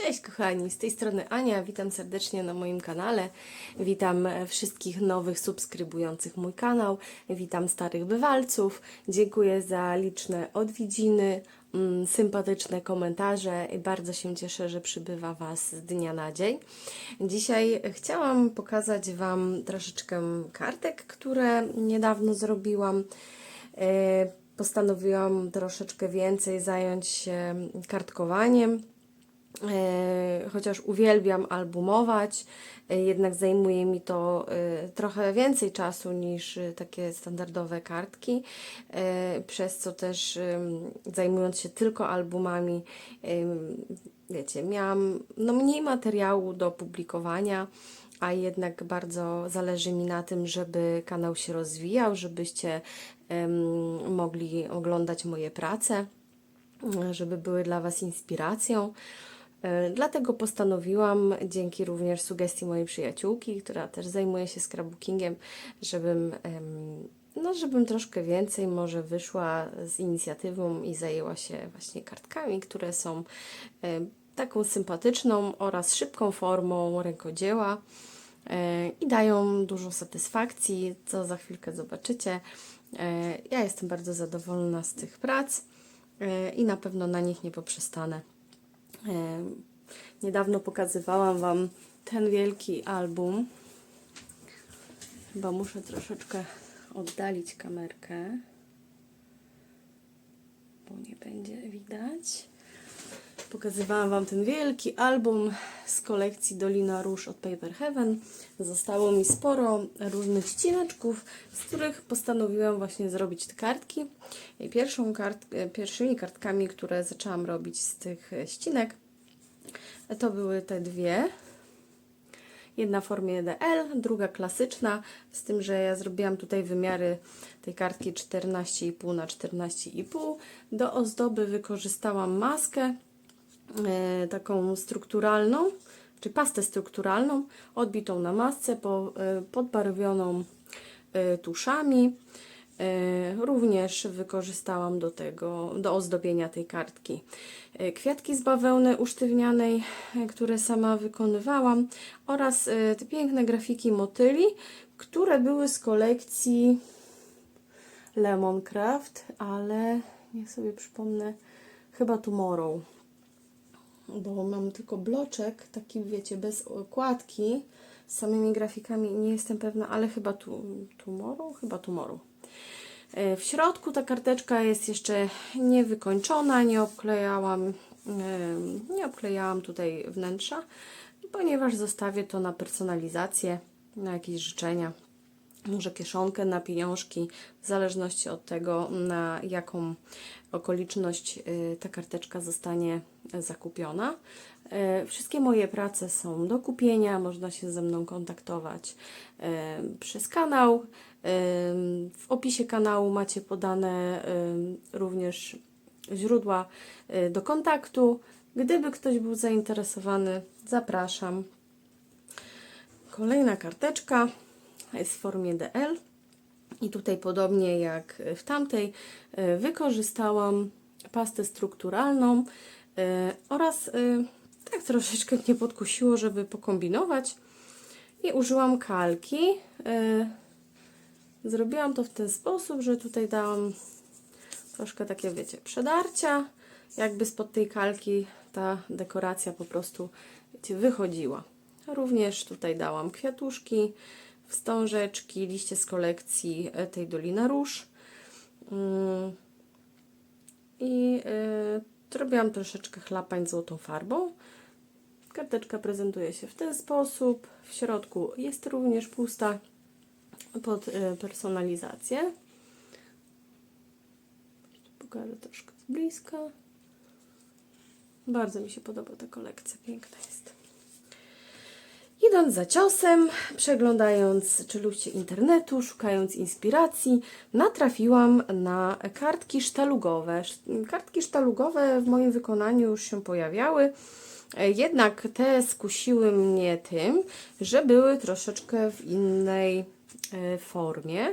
Cześć kochani, z tej strony Ania, witam serdecznie na moim kanale, witam wszystkich nowych subskrybujących mój kanał, witam starych bywalców, dziękuję za liczne odwiedziny, sympatyczne komentarze i bardzo się cieszę, że przybywa Was z dnia na dzień. Dzisiaj chciałam pokazać Wam troszeczkę kartek, które niedawno zrobiłam. Postanowiłam troszeczkę więcej zająć się kartkowaniem. Chociaż uwielbiam albumować, jednak zajmuje mi to trochę więcej czasu niż takie standardowe kartki, przez co też zajmując się tylko albumami, wiecie, miałam mniej materiału do publikowania, a jednak bardzo zależy mi na tym, żeby kanał się rozwijał, żebyście mogli oglądać moje prace, żeby były dla Was inspiracją. Dlatego postanowiłam, dzięki również sugestii mojej przyjaciółki, która też zajmuje się scrapbookingiem, żebym troszkę więcej może wyszła z inicjatywą i zajęła się właśnie kartkami, które są taką sympatyczną oraz szybką formą rękodzieła i dają dużo satysfakcji, co za chwilkę zobaczycie. Ja jestem bardzo zadowolona z tych prac i na pewno na nich nie poprzestanę. Niedawno pokazywałam Wam ten wielki album. Chyba muszę troszeczkę oddalić kamerkę, bo nie będzie widać. Pokazywałam Wam ten wielki album z kolekcji Dolina Róż od Paper Heaven. Zostało mi sporo różnych ścineczków, z których postanowiłam właśnie zrobić te kartki. I pierwszymi kartkami, które zaczęłam robić z tych ścinek, to były te dwie. Jedna w formie DL, druga klasyczna, z tym, że ja zrobiłam tutaj wymiary tej kartki 14,5 na 14,5. Do ozdoby wykorzystałam maskę taką strukturalną, czy pastę strukturalną, odbitą na masce, podbarwioną tuszami. Również wykorzystałam do ozdobienia tej kartki kwiatki z bawełny usztywnianej, które sama wykonywałam, oraz te piękne grafiki motyli, które były z kolekcji Lemoncraft, ale niech sobie przypomnę, chyba Tomorrow, bo mam tylko bloczek, taki wiecie, bez okładki, z samymi grafikami, nie jestem pewna, ale chyba Tomorrow. W środku ta karteczka jest jeszcze niewykończona, nie obklejałam tutaj wnętrza, ponieważ zostawię to na personalizację, na jakieś życzenia, może kieszonkę na pieniążki, w zależności od tego, na jaką okoliczność ta karteczka zostanie zakupiona. Wszystkie moje prace są do kupienia, można się ze mną kontaktować przez kanał. W opisie kanału macie podane również źródła do kontaktu. Gdyby ktoś był zainteresowany, zapraszam. Kolejna karteczka jest w formie DL i tutaj podobnie jak w tamtej wykorzystałam pastę strukturalną oraz tak troszeczkę mnie podkusiło, żeby pokombinować i użyłam kalki. Zrobiłam to w ten sposób, że tutaj dałam troszkę takie, wiecie, przedarcia, jakby spod tej kalki ta dekoracja po prostu, wiecie, wychodziła. Również tutaj dałam kwiatuszki, wstążeczki, liście z kolekcji tej Dolina Róż i zrobiłam troszeczkę chlapań złotą farbą. Karteczka prezentuje się w ten sposób. W środku jest również pusta pod personalizację. Pokażę troszkę z bliska. Bardzo mi się podoba ta kolekcja, piękna jest. Idąc za ciosem, przeglądając czeluście internetu, szukając inspiracji, natrafiłam na kartki sztalugowe. Kartki sztalugowe w moim wykonaniu już się pojawiały, jednak te skusiły mnie tym, że były troszeczkę w innej formie,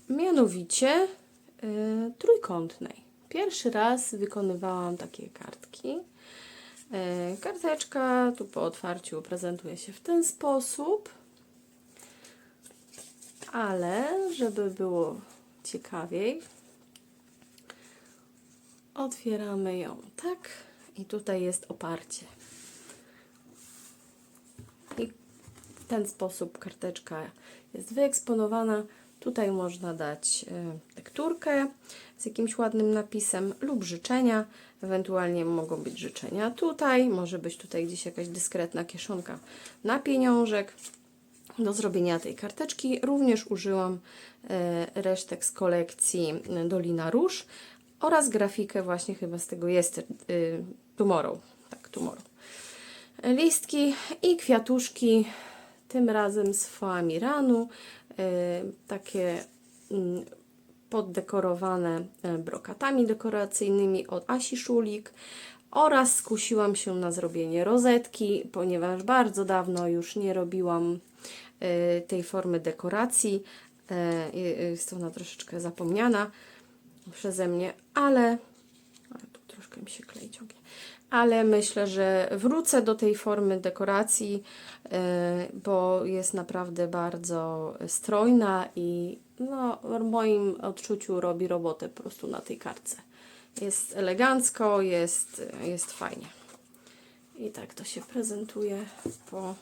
mianowicie trójkątnej. Pierwszy raz wykonywałam takie kartki. Karteczka tu po otwarciu prezentuje się w ten sposób, ale żeby było ciekawiej, otwieramy ją tak i tutaj jest oparcie. I w ten sposób karteczka jest wyeksponowana. Tutaj można dać tekturkę z jakimś ładnym napisem lub życzenia. Ewentualnie mogą być życzenia tutaj. Może być tutaj gdzieś jakaś dyskretna kieszonka na pieniążek. Do zrobienia tej karteczki również użyłam resztek z kolekcji Dolina Róż oraz grafikę właśnie chyba z tego jest Tomorrow. Tak, Tomorrow. Listki i kwiatuszki, tym razem z foamiranu, takie poddekorowane brokatami dekoracyjnymi od Asi Szulik, oraz skusiłam się na zrobienie rozetki, ponieważ bardzo dawno już nie robiłam tej formy dekoracji. Jest ona troszeczkę zapomniana przeze mnie, ale tu troszkę mi się klei ciągnie. Ale myślę, że wrócę do tej formy dekoracji, bo jest naprawdę bardzo strojna i no, w moim odczuciu robi robotę po prostu na tej kartce. Jest elegancko, jest fajnie. I tak to się prezentuje po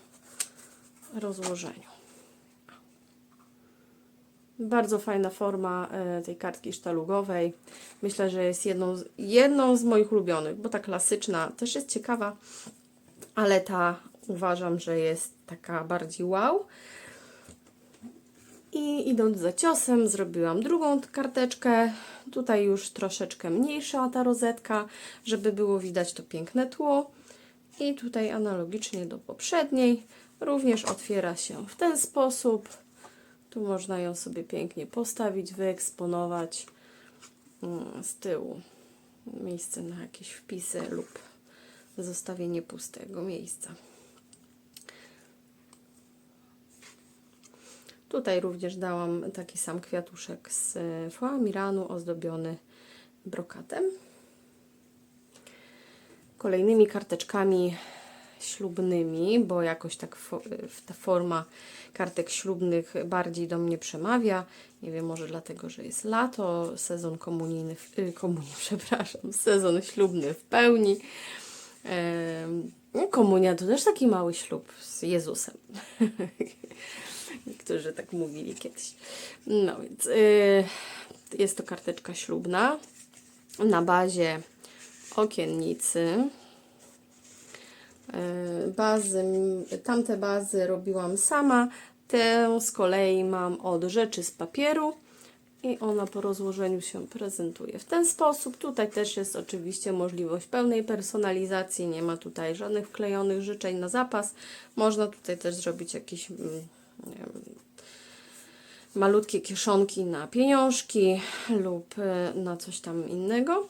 rozłożeniu. Bardzo fajna forma tej kartki sztalugowej. Myślę, że jest jedną z moich ulubionych, bo ta klasyczna też jest ciekawa, ale ta uważam, że jest taka bardziej wow. I idąc za ciosem, zrobiłam drugą karteczkę. Tutaj już troszeczkę mniejsza ta rozetka, żeby było widać to piękne tło. I tutaj analogicznie do poprzedniej również otwiera się w ten sposób. Tu można ją sobie pięknie postawić, wyeksponować z tyłu. Miejsce na jakieś wpisy lub zostawienie pustego miejsca. Tutaj również dałam taki sam kwiatuszek z foamiranu ozdobiony brokatem. Kolejnymi karteczkami ślubnymi, bo jakoś tak ta forma kartek ślubnych bardziej do mnie przemawia. Nie wiem, może dlatego, że jest lato, sezon komunijny, przepraszam, sezon ślubny w pełni. Komunia to też taki mały ślub z Jezusem. Niektórzy tak mówili kiedyś. No więc jest to karteczka ślubna na bazie okiennicy. Tamte bazy robiłam sama. Tę z kolei mam od Rzeczy z Papieru i ona po rozłożeniu się prezentuje w ten sposób. Tutaj też jest oczywiście możliwość pełnej personalizacji. Nie ma tutaj żadnych wklejonych życzeń na zapas. Można tutaj też zrobić jakieś nie wiem, malutkie kieszonki na pieniążki lub na coś tam innego.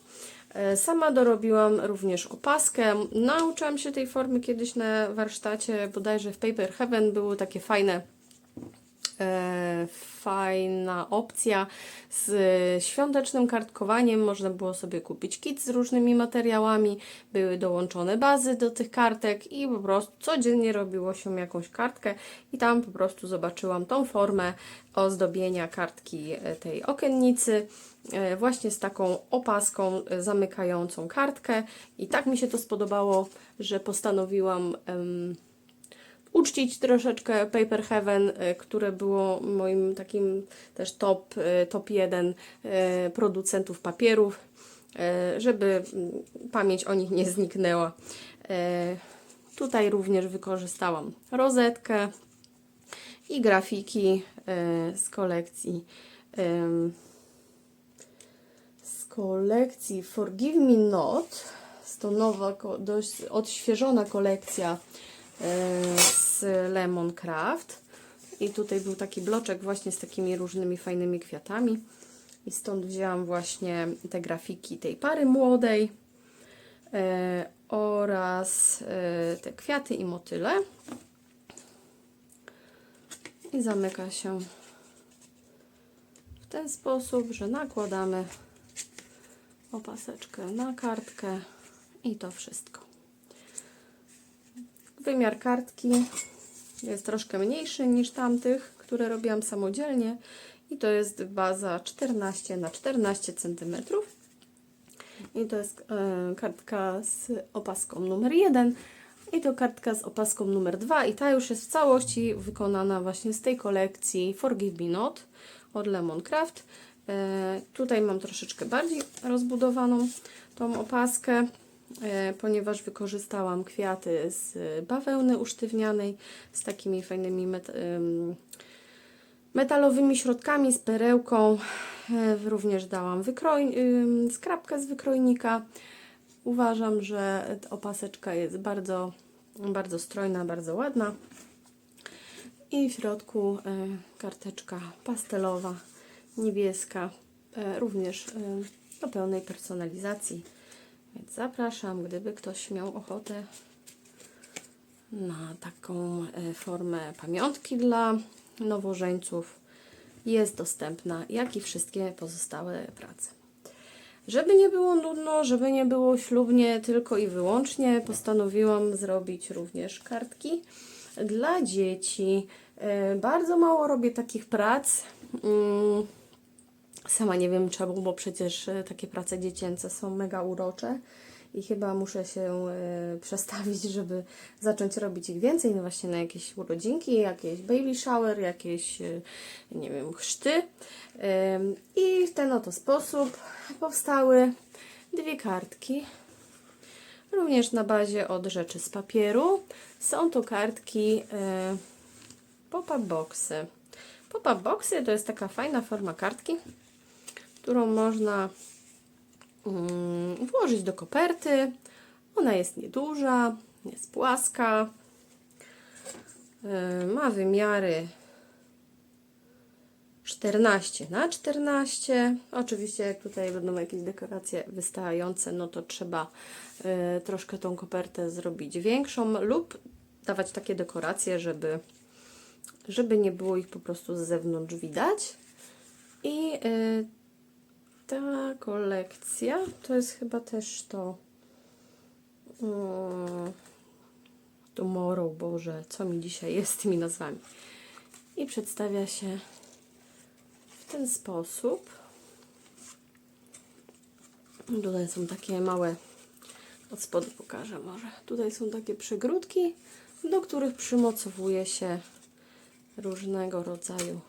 Sama dorobiła również opaskę. Nauczyłam się tej formy kiedyś na warsztacie, bodajże w Paper Heaven były takie fajna opcja z świątecznym kartkowaniem. Można było sobie kupić kit z różnymi materiałami, były dołączone bazy do tych kartek i po prostu codziennie robiło się jakąś kartkę i tam po prostu zobaczyłam tą formę ozdobienia kartki tej okiennicy właśnie z taką opaską zamykającą kartkę i tak mi się to spodobało, że postanowiłam uczcić troszeczkę Paper Heaven, które było moim takim też top 1 producentów papierów, żeby pamięć o nich nie zniknęła. Tutaj również wykorzystałam rozetkę i grafiki z kolekcji Forgive Me Not. Jest to nowa, dość odświeżona kolekcja z Lemon Craft i tutaj był taki bloczek właśnie z takimi różnymi fajnymi kwiatami i stąd wzięłam właśnie te grafiki tej pary młodej oraz te kwiaty i motyle i zamyka się w ten sposób, że nakładamy opaseczkę na kartkę i to wszystko. Wymiar kartki jest troszkę mniejszy niż tamtych, które robiłam samodzielnie. I to jest baza 14 na 14 cm. I to jest kartka z opaską numer 1. I to kartka z opaską numer 2. I ta już jest w całości wykonana właśnie z tej kolekcji Forgive Me Not od Lemoncraft. Tutaj mam troszeczkę bardziej rozbudowaną tą opaskę, ponieważ wykorzystałam kwiaty z bawełny usztywnianej z takimi fajnymi metalowymi środkami, z perełką. Również dałam skrapkę z wykrojnika. Uważam, że opaseczka jest bardzo, bardzo strojna, bardzo ładna. I w środku karteczka pastelowa, niebieska, również do pełnej personalizacji. Więc zapraszam, gdyby ktoś miał ochotę na taką formę pamiątki dla nowożeńców. Jest dostępna, jak i wszystkie pozostałe prace. Żeby nie było nudno, żeby nie było ślubnie tylko i wyłącznie, postanowiłam zrobić również kartki dla dzieci. Bardzo mało robię takich prac. Sama nie wiem czemu, bo przecież takie prace dziecięce są mega urocze i chyba muszę się przestawić, żeby zacząć robić ich więcej, no właśnie na jakieś urodzinki, jakieś baby shower, jakieś, nie wiem, chrzty. I w ten oto sposób powstały dwie kartki, również na bazie od rzeczy z papieru. Są to kartki pop-up boxy. Pop-up boxy to jest taka fajna forma kartki, którą można włożyć do koperty. Ona jest nieduża, jest płaska, ma wymiary 14 na 14. Oczywiście jak tutaj będą jakieś dekoracje wystające, no to trzeba troszkę tą kopertę zrobić większą lub dawać takie dekoracje, żeby nie było ich po prostu z zewnątrz widać. I ta kolekcja to jest chyba też to Tomorrow, Boże, co mi dzisiaj jest z tymi nazwami. I przedstawia się w ten sposób. Tutaj są takie małe, od spodu pokażę może. Tutaj są takie przygródki, do których przymocowuje się różnego rodzaju.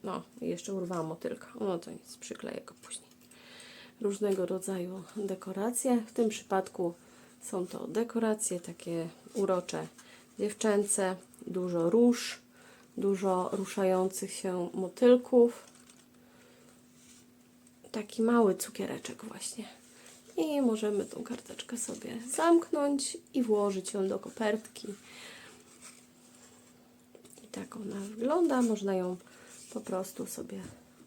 No, i jeszcze urwałam motylka. No to nic, przykleję go później. Różnego rodzaju dekoracje. W tym przypadku są to dekoracje takie urocze, dziewczęce, dużo róż, dużo ruszających się motylków. Taki mały cukiereczek właśnie. I możemy tą karteczkę sobie zamknąć i włożyć ją do kopertki. I tak ona wygląda. Można ją po prostu sobie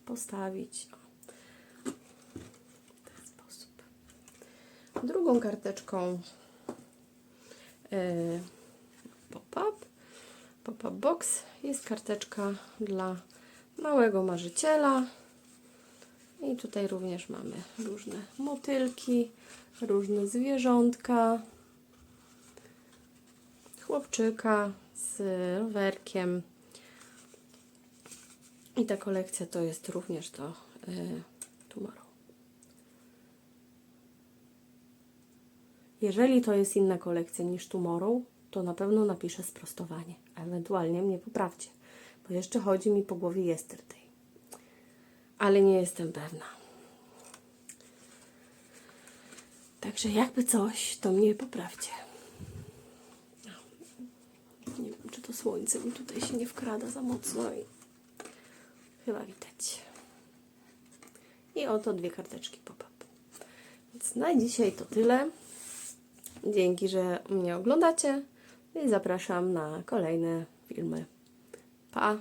postawić. W ten sposób. Drugą karteczką pop-up box jest karteczka dla małego marzyciela. I tutaj również mamy różne motylki, różne zwierzątka, chłopczyka z rowerkiem. I ta kolekcja to jest również to Tomorrow. Jeżeli to jest inna kolekcja niż Tomorrow, to na pewno napiszę sprostowanie, a ewentualnie mnie poprawcie, bo jeszcze chodzi mi po głowie Yesterday. Ale nie jestem pewna. Także jakby coś, to mnie poprawcie. Nie wiem, czy to słońce mi tutaj się nie wkrada za mocno i chyba widać. I oto dwie karteczki pop-up. Więc na dzisiaj to tyle. Dzięki, że mnie oglądacie i zapraszam na kolejne filmy. Pa!